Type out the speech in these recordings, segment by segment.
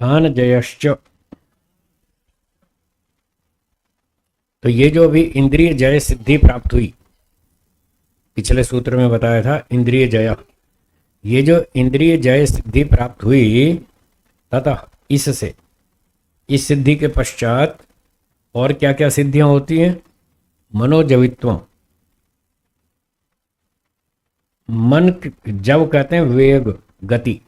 स्थान जयश्च। तो ये जो अभी इंद्रिय जय सिद्धि प्राप्त हुई, पिछले सूत्र में बताया था इंद्रिय जय, ये जो इंद्रिय जय सिद्धि प्राप्त हुई तथा इससे, इस सिद्धि के पश्चात और क्या क्या सिद्धियां होती हैं? मनोजवित्वम, मन जब कहते हैं वेग गति,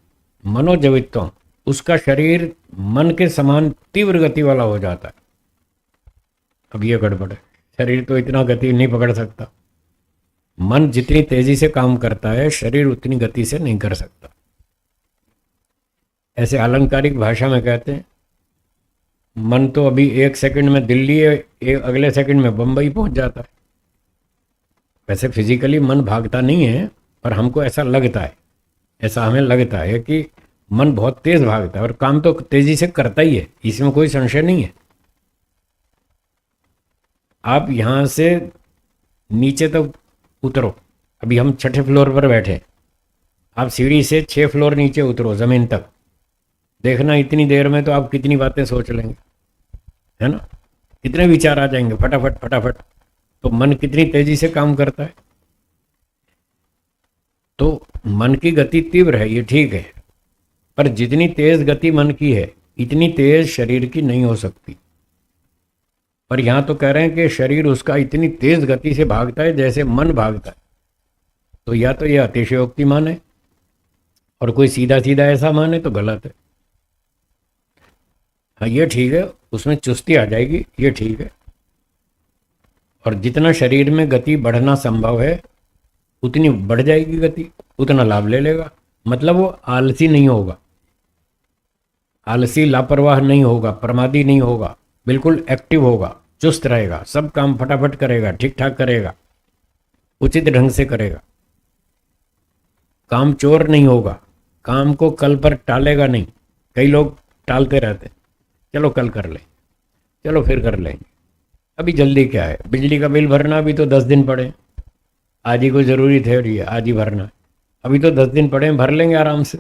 मनोजवित्वम, उसका शरीर मन के समान तीव्र गति वाला हो जाता है। अब ये गड़बड़ है, शरीर तो इतना गति नहीं पकड़ सकता, मन जितनी तेजी से काम करता है शरीर उतनी गति से नहीं कर सकता। ऐसे अलंकारिक भाषा में कहते हैं मन तो अभी 1 सेकंड में दिल्ली है, अगले सेकंड में बंबई पहुंच जाता है। वैसे फिजिकली मन भागता नहीं है, पर हमको ऐसा लगता है, ऐसा हमें लगता है कि मन बहुत तेज भागता है और काम तो तेजी से करता ही है, इसमें कोई संशय नहीं है। आप यहाँ से नीचे तक उतरो, अभी हम 6ठे फ्लोर पर बैठे, आप सीढ़ी से 6 फ्लोर नीचे उतरो जमीन तक, देखना इतनी देर में तो आप कितनी बातें सोच लेंगे, है ना? कितने विचार आ जाएंगे फटाफट फटाफट। तो मन कितनी तेजी से काम करता है। तो मन की गति तीव्र है, ये ठीक है, पर जितनी तेज गति मन की है इतनी तेज शरीर की नहीं हो सकती। पर यहां तो कह रहे हैं कि शरीर उसका इतनी तेज गति से भागता है जैसे मन भागता है। तो या तो यह अतिशयोक्ति माने और कोई सीधा सीधा ऐसा माने तो गलत है। हाँ ये ठीक है, उसमें चुस्ती आ जाएगी, ये ठीक है। और जितना शरीर में गति बढ़ना संभव है उतनी बढ़ जाएगी गति, उतना लाभ ले लेगा। मतलब वो आलसी नहीं होगा, आलसी लापरवाह नहीं होगा, प्रमादी नहीं होगा, बिल्कुल एक्टिव होगा, चुस्त रहेगा, सब काम फटाफट करेगा, ठीक ठाक करेगा, उचित ढंग से करेगा, काम चोर नहीं होगा, काम को कल पर टालेगा नहीं। कई लोग टालते रहते, चलो कल कर लें, चलो फिर कर लेंगे, अभी जल्दी क्या है, बिजली का बिल भरना अभी तो 10 दिन पड़े, आज ही कोई ज़रूरी थे और ये आज ही भरना है, अभी तो 10 दिन पड़े, भर लेंगे आराम से।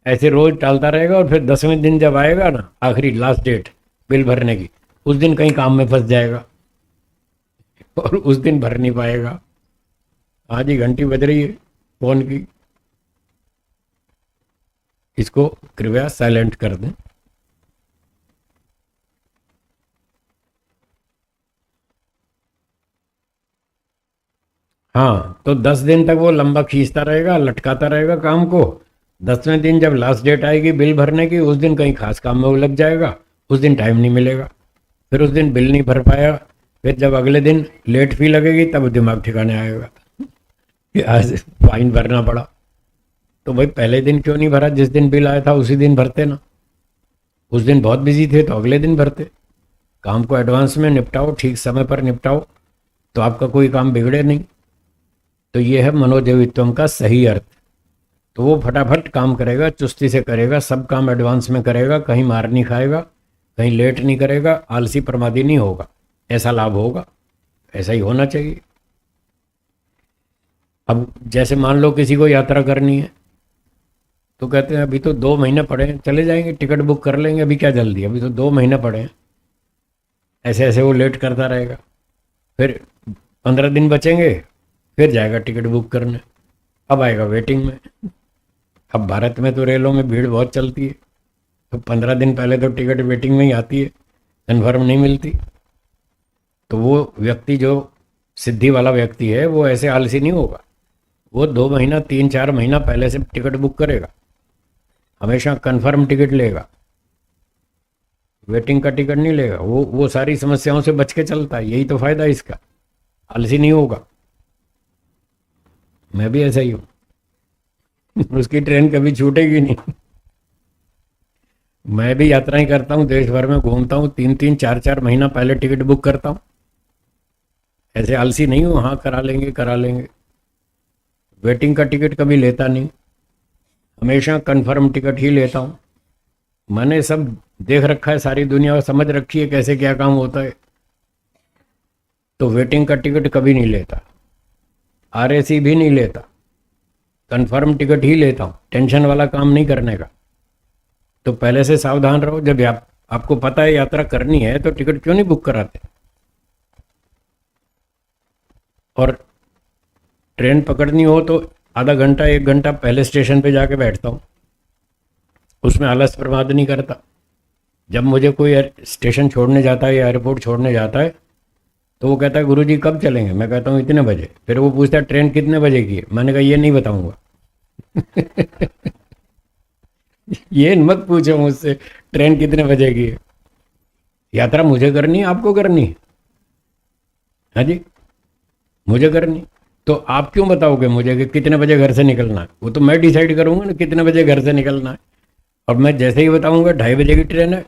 ऐसे रोज टालता रहेगा और फिर 10वें दिन जब आएगा ना, आखिरी लास्ट डेट बिल भरने की, उस दिन कहीं काम में फंस जाएगा और उस दिन भर नहीं पाएगा। आज ही घंटी बज रही है फोन की, इसको कृपया साइलेंट कर दें। हाँ, तो 10 दिन तक वो लंबा खींचता रहेगा, लटकाता रहेगा काम को। 10वें दिन जब लास्ट डेट आएगी बिल भरने की, उस दिन कहीं खास काम में वो लग जाएगा, उस दिन टाइम नहीं मिलेगा, फिर उस दिन बिल नहीं भर पाया। फिर जब अगले दिन लेट फी लगेगी तब दिमाग ठिकाने आएगा कि आज फाइन भरना पड़ा। तो भाई पहले दिन क्यों नहीं भरा? जिस दिन बिल आया था उसी दिन भरते ना। उस दिन बहुत बिजी थे तो अगले दिन भरते। काम को एडवांस में निपटाओ, ठीक समय पर निपटाओ, तो आपका कोई काम बिगड़े नहीं। तो ये है मनोजवित्वम का सही अर्थ। तो वो फटाफट काम करेगा, चुस्ती से करेगा, सब काम एडवांस में करेगा, कहीं मार नहीं खाएगा, कहीं लेट नहीं करेगा, आलसी प्रमादी नहीं होगा, ऐसा लाभ होगा। ऐसा ही होना चाहिए। अब जैसे मान लो किसी को यात्रा करनी है तो कहते हैं अभी तो 2 महीने पड़े हैं, चले जाएंगे, टिकट बुक कर लेंगे, अभी क्या जल्दी, अभी तो 2 महीने पड़े हैं। ऐसे ऐसे वो लेट करता रहेगा, फिर 15 दिन बचेंगे, फिर जाएगा टिकट बुक करने, अब आएगा वेटिंग में। अब भारत में तो रेलों में भीड़ बहुत चलती है, तो 15 दिन पहले तो टिकट वेटिंग में ही आती है, कन्फर्म नहीं मिलती। तो वो व्यक्ति जो सिद्धि वाला व्यक्ति है वो ऐसे आलसी नहीं होगा, वो 2 महीना 3-4 महीना पहले से टिकट बुक करेगा, हमेशा कन्फर्म टिकट लेगा, वेटिंग का टिकट नहीं लेगा। वो सारी समस्याओं से बच के चलता है, यही तो फायदा है इसका, आलसी नहीं होगा। मैं भी ऐसा ही हूँ उसकी ट्रेन कभी छूटेगी नहीं। मैं भी यात्राएं करता हूँ, देश भर में घूमता हूँ, 3-3 4-4 महीना पहले टिकट बुक करता हूँ। ऐसे आलसी नहीं हूँ, हाँ करा लेंगे करा लेंगे। वेटिंग का टिकट कभी लेता नहीं, हमेशा कंफर्म टिकट ही लेता हूँ। मैंने सब देख रखा है, सारी दुनिया समझ रखी है कैसे क्या काम होता है। तो वेटिंग का टिकट कभी नहीं लेता, आरएसी भी नहीं लेता, कंफर्म टिकट ही लेता हूँ, टेंशन वाला काम नहीं करने का। तो पहले से सावधान रहो। जब आपको पता है यात्रा करनी है तो टिकट क्यों नहीं बुक कराते। और ट्रेन पकड़नी हो तो आधा घंटा 1 घंटा पहले स्टेशन पे जाके बैठता हूँ, उसमें आलस बर्बाद नहीं करता। जब मुझे कोई स्टेशन छोड़ने जाता है या एयरपोर्ट छोड़ने जाता है तो वो कहता है गुरुजी कब चलेंगे, मैं कहता हूँ इतने बजे। फिर वो पूछता है ट्रेन कितने बजे की है, मैंने कहा ये नहीं बताऊंगा। ये मत पूछो मुझसे ट्रेन कितने बजे की है। यात्रा मुझे करनी है, आपको करनी है। हाँ जी, मुझे करनी। तो आप क्यों बताओगे मुझे कि कितने बजे घर से निकलना है। वो तो मैं डिसाइड करूंगा ना कितने बजे घर से निकलना है। और मैं जैसे ही बताऊंगा 2:30 बजे की ट्रेन है,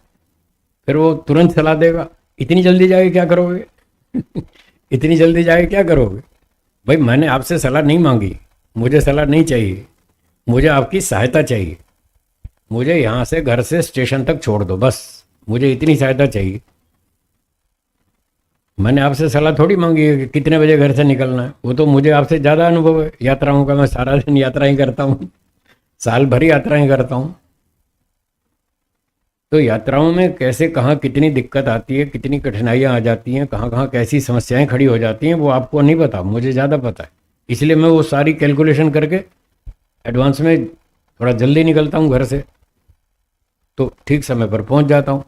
फिर वो तुरंत सलाह देगा इतनी जल्दी जाके क्या करोगे। इतनी जल्दी जाके क्या करोगे। भाई मैंने आपसे सलाह नहीं मांगी, मुझे सलाह नहीं चाहिए, मुझे आपकी सहायता चाहिए। मुझे यहाँ से घर से स्टेशन तक छोड़ दो बस, मुझे इतनी सहायता चाहिए। मैंने आपसे सलाह थोड़ी मांगी है कि कितने बजे घर से निकलना है। वो तो मुझे आपसे ज़्यादा अनुभव है यात्राओं का, मैं सारा दिन यात्रा ही करता हूँ, साल भर यात्राएं करता हूँ। तो यात्राओं में कैसे कहाँ कितनी दिक्कत आती है, कितनी कठिनाइयाँ आ जाती हैं, कहाँ कहाँ कैसी समस्याएं खड़ी हो जाती हैं, वो आपको नहीं पता, मुझे ज़्यादा पता है। इसलिए मैं वो सारी कैलकुलेशन करके एडवांस में थोड़ा जल्दी निकलता हूँ घर से, तो ठीक समय पर पहुँच जाता हूँ।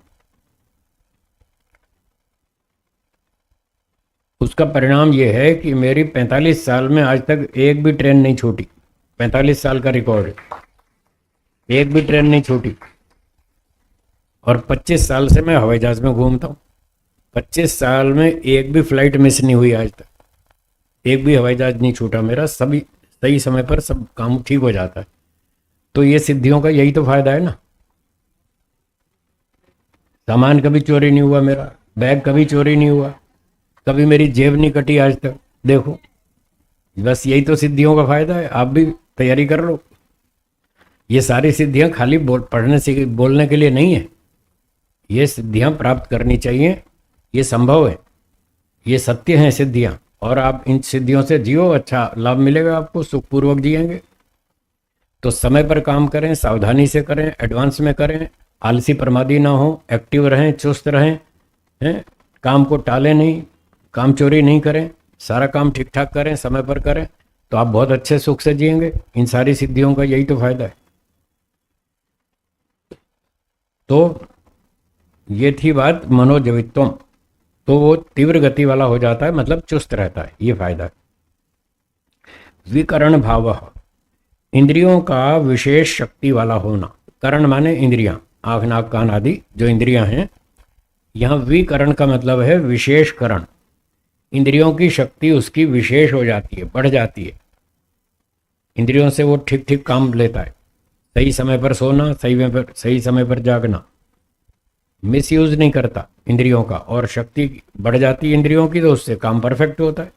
उसका परिणाम ये है कि मेरी 45 साल में आज तक एक भी ट्रेन नहीं छूटी। 45 साल का रिकॉर्ड है, एक भी ट्रेन नहीं छूटी। और 25 साल से मैं हवाई जहाज में घूमता हूँ। 25 साल में एक भी फ्लाइट मिस नहीं हुई आज तक, एक भी हवाई जहाज नहीं छूटा मेरा, सभी सही समय पर सब काम ठीक हो जाता है। तो ये सिद्धियों का यही तो फायदा है ना। सामान कभी चोरी नहीं हुआ मेरा, बैग कभी चोरी नहीं हुआ, कभी मेरी जेब नहीं कटी आज तक। देखो बस यही तो सिद्धियों का फायदा है। आप भी तैयारी कर लो। ये सारी सिद्धियां खाली पढ़ने से बोलने के लिए नहीं है, ये सिद्धियां प्राप्त करनी चाहिए, ये संभव है, ये सत्य हैं सिद्धियां। और आप इन सिद्धियों से जियो, अच्छा लाभ मिलेगा आपको, सुखपूर्वक जिएंगे। तो समय पर काम करें, सावधानी से करें, एडवांस में करें, आलसी प्रमादी ना हो, एक्टिव रहें, चुस्त रहें, हैं, काम को टालें नहीं, काम चोरी नहीं करें, सारा काम ठीक ठाक करें, समय पर करें, तो आप बहुत अच्छे सुख से जिएंगे। इन सारी सिद्धियों का यही तो फायदा है। तो ये थी बात मनोजवित्वम। तो वो तीव्र गति वाला हो जाता है, मतलब चुस्त रहता है, ये फायदा है। विकरण भाव, इंद्रियों का विशेष शक्ति वाला होना। करण माने इंद्रियां, आँख नाक कान आदि जो इंद्रियां हैं। यहाँ विकरण का मतलब है विशेष करण। इंद्रियों की शक्ति उसकी विशेष हो जाती है, बढ़ जाती है। इंद्रियों से वो ठीक ठीक काम लेता है। सही समय पर सोना, सही समय पर जागना, मिसयूज नहीं करता इंद्रियों का, और शक्ति बढ़ जाती है इंद्रियों की, तो उससे काम परफेक्ट होता है।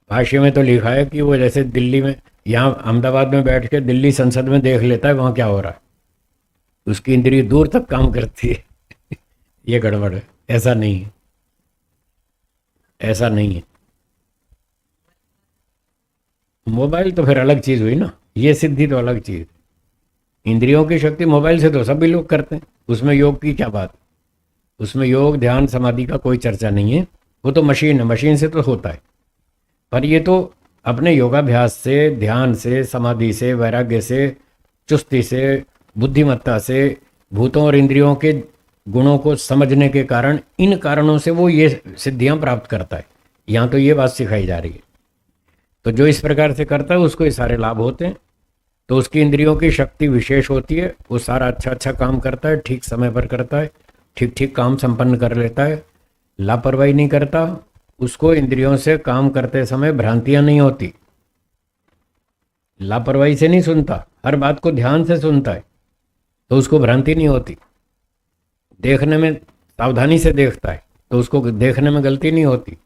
भाष्य में तो लिखा है कि वो जैसे दिल्ली में, यहाँ अहमदाबाद में बैठ के दिल्ली संसद में देख लेता है वहाँ क्या हो रहा है, उसकी इंद्रिय दूर तक काम करती है। ये गड़बड़ है, ऐसा नहीं है, ऐसा नहीं है। मोबाइल तो फिर अलग चीज़ हुई ना, ये सिद्धि तो अलग चीज़। इंद्रियों की शक्ति मोबाइल से तो सभी लोग करते हैं, उसमें योग की क्या बात। उसमें योग ध्यान समाधि का कोई चर्चा नहीं है, वो तो मशीन है, मशीन से तो होता है। पर ये तो अपने योगाभ्यास से, ध्यान से, समाधि से, वैराग्य से, चुस्ती से, बुद्धिमत्ता से, भूतों और इंद्रियों के गुणों को समझने के कारण, इन कारणों से वो ये सिद्धियां प्राप्त करता है। यहाँ तो ये बात सिखाई जा रही है। तो जो इस प्रकार से करता है उसको ये सारे लाभ होते हैं। तो उसकी इंद्रियों की शक्ति विशेष होती है, वो सारा अच्छा अच्छा काम करता है, ठीक समय पर करता है, ठीक ठीक काम संपन्न कर लेता है, लापरवाही नहीं करता। उसको इंद्रियों से काम करते समय भ्रांतियां नहीं होती, लापरवाही से नहीं सुनता, हर बात को ध्यान से सुनता है, तो उसको भ्रांति नहीं होती। देखने में सावधानी से देखता है, तो उसको देखने में गलती नहीं होती।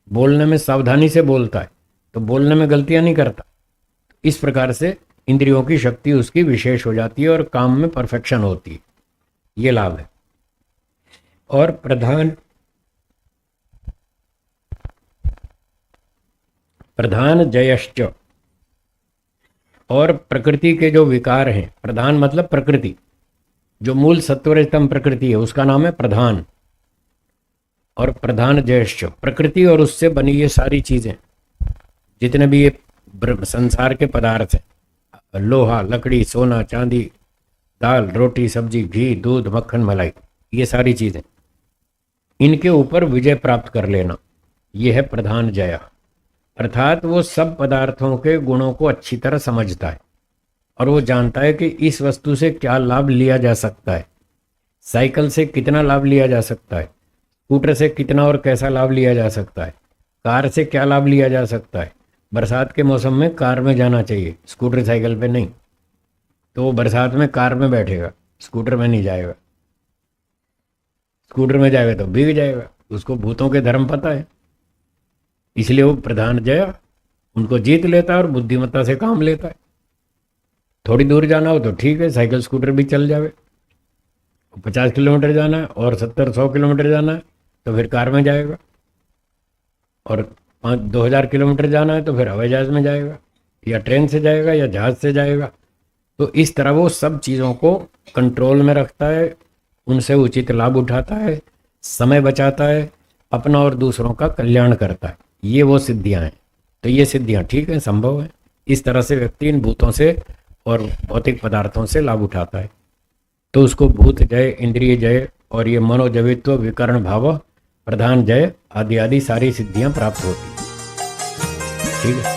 बोलने में सावधानी से बोलता है, तो बोलने में गलतियां नहीं करता। इस प्रकार से इंद्रियों की शक्ति उसकी विशेष हो जाती है और काम में परफेक्शन होती है, ये लाभ है। और प्रधान जयश्च, और प्रकृति के जो विकार हैं, प्रधान मतलब प्रकृति, जो मूल सत्वरजतम प्रकृति है उसका नाम है प्रधान। और प्रधान जयश्च, प्रकृति और उससे बनी ये सारी चीजें, जितने भी ये संसार के पदार्थ हैं, लोहा, लकड़ी, सोना, चांदी, दाल, रोटी, सब्जी, घी, दूध, मक्खन, मलाई, ये सारी चीजें, इनके ऊपर विजय प्राप्त कर लेना, ये है प्रधान जया। अर्थात वो सब पदार्थों के गुणों को अच्छी तरह समझता है और वो जानता है कि इस वस्तु से क्या लाभ लिया जा सकता है, साइकिल से कितना लाभ लिया जा सकता है, स्कूटर से कितना और कैसा लाभ लिया जा सकता है, कार से क्या लाभ लिया जा सकता है। बरसात के मौसम में कार में जाना चाहिए, स्कूटर साइकिल पे नहीं, तो वो बरसात में कार में बैठेगा, स्कूटर में नहीं जाएगा। स्कूटर में जाएगा तो भीग जाएगा, उसको भूतों के धर्म पता है, इसलिए वो प्रधान जया उनको जीत लेता है और बुद्धिमत्ता से काम लेता है। थोड़ी दूर जाना हो तो ठीक है, साइकिल स्कूटर भी चल जावे। 50 किलोमीटर जाना है और 70-100 किलोमीटर जाना है तो फिर कार में जाएगा, और 2000 किलोमीटर जाना है तो फिर हवाई जहाज में जाएगा, या ट्रेन से जाएगा, या जहाज से जाएगा। तो इस तरह वो सब चीज़ों को कंट्रोल में रखता है, उनसे उचित लाभ उठाता है, समय बचाता है, अपना और दूसरों का कल्याण करता है। ये वो सिद्धियां हैं। तो ये सिद्धियां ठीक है, संभव है। इस तरह से व्यक्ति इन भूतों से और भौतिक पदार्थों से लाभ उठाता है, तो उसको भूत जय, इंद्रिय जय और ये मनोजवित्व, विकर्ण भाव, प्रधान जय आदि आदि सारी सिद्धियां प्राप्त होती हैं। ठीक है।